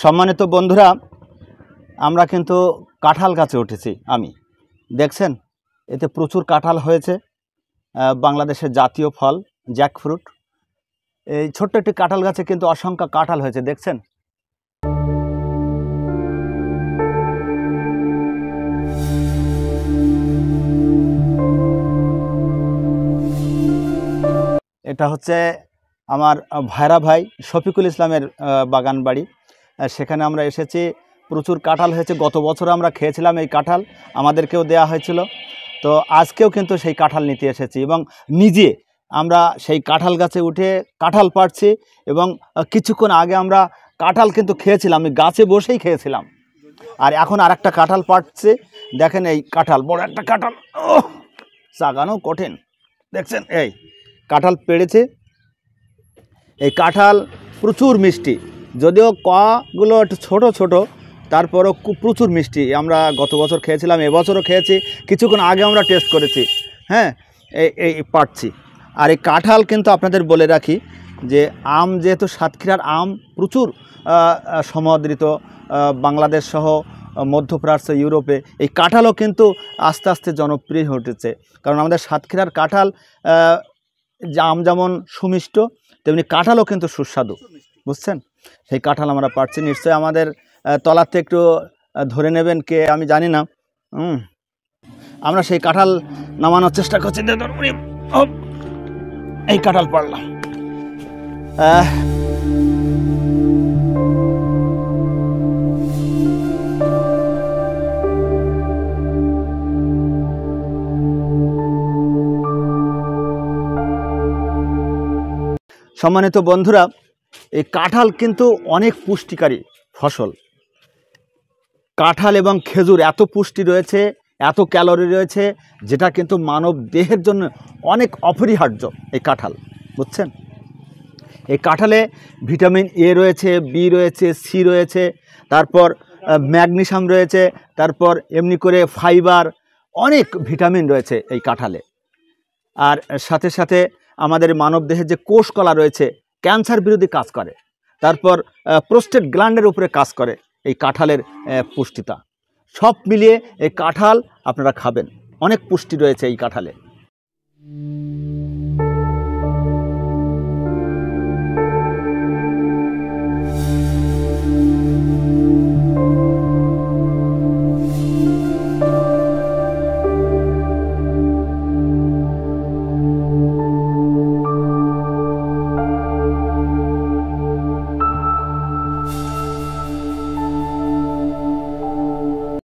সম্মানিত বন্ধুরা, আমরা কিন্তু কাঁঠাল গাছে উঠেছি। আমি দেখছেন এতে প্রচুর কাঁঠাল হয়েছে। বাংলাদেশের জাতীয় ফল জ্যাকফ্রুট। এই ছোট্ট একটি কাঁঠাল গাছে কিন্তু অসংখ্য কাঁঠাল হয়েছে, দেখছেন। এটা হচ্ছে আমার ভাইরা ভাই শফিকুল ইসলামের বাগান বাড়ি। সেখানে আমরা এসেছি, প্রচুর কাঁঠাল হয়েছে। গত বছর আমরা খেয়েছিলাম এই কাঁঠাল, আমাদেরকেও দেয়া হয়েছিল। তো আজকেও কিন্তু সেই কাঁঠাল নিতে এসেছি এবং নিজে আমরা সেই কাঁঠাল গাছে উঠে কাঁঠাল পাড়ছি। এবং কিছুক্ষণ আগে আমরা কাঁঠাল কিন্তু খেয়েছিলাম, আমি গাছে বসেই খেয়েছিলাম। আর এখন আর একটা কাঁঠাল পাড়ছে। দেখেন এই কাঁঠাল, বড় একটা কাঁঠাল, চাগানো কঠিন, দেখছেন। এই কাঁঠাল পেড়েছে। এই কাঁঠাল প্রচুর মিষ্টি, যদিও কগুলো একটু ছোটো ছোটো, তারপরও প্রচুর মিষ্টি। আমরা গত বছর খেয়েছিলাম, এবছরও খেয়েছি, কিছুক্ষণ আগে আমরা টেস্ট করেছি। হ্যাঁ, এই পাচ্ছি। আর এই কাঁঠাল কিন্তু আপনাদের বলে রাখি যে আম, যেহেতু সাতক্ষীরার আম প্রচুর সমাদৃত, বাংলাদেশ সহ মধ্যপ্রাচ্য, ইউরোপে এই কাঁঠালও কিন্তু আস্তে আস্তে জনপ্রিয় হয়ে উঠেছে। কারণ আমাদের সাতক্ষীরার কাঁঠাল আম যেমন সুমিষ্ট, তেমনি কাঁঠালও কিন্তু সুস্বাদু, বুঝছেন। সেই কাঁঠাল আমরা পাচ্ছি। নিশ্চয়ই আমাদের তলাতে একটু ধরে নেবেন কে, আমি জানি না। আমরা সেই কাঁঠাল নামানোর চেষ্টা করছি। এই কাঁঠাল পারলাম। সম্মানিত বন্ধুরা, এই কাঁঠাল কিন্তু অনেক পুষ্টিকারী ফসল। কাঁঠাল এবং খেজুর এত পুষ্টি রয়েছে, এত ক্যালোরি রয়েছে, যেটা কিন্তু মানব দেহের জন্য অনেক অপরিহার্য। এই কাঁঠাল, বুঝছেন। এই কাঁঠালে ভিটামিন এ রয়েছে, বি রয়েছে, সি রয়েছে, তারপর ম্যাগনেসিয়াম রয়েছে, তারপর এমনি করে ফাইবার, অনেক ভিটামিন রয়েছে এই কাঁঠালে। আর সাথে সাথে আমাদের মানব দেহের যে কোষকলা রয়েছে, ক্যান্সার বিরোধী কাজ করে। তারপর প্রোস্টেট গ্ল্যান্ডের উপরে কাজ করে এই কাঁঠালের পুষ্টিতা। সব মিলিয়ে এই কাঁঠাল আপনারা খাবেন, অনেক পুষ্টি রয়েছে এই কাঁঠালে।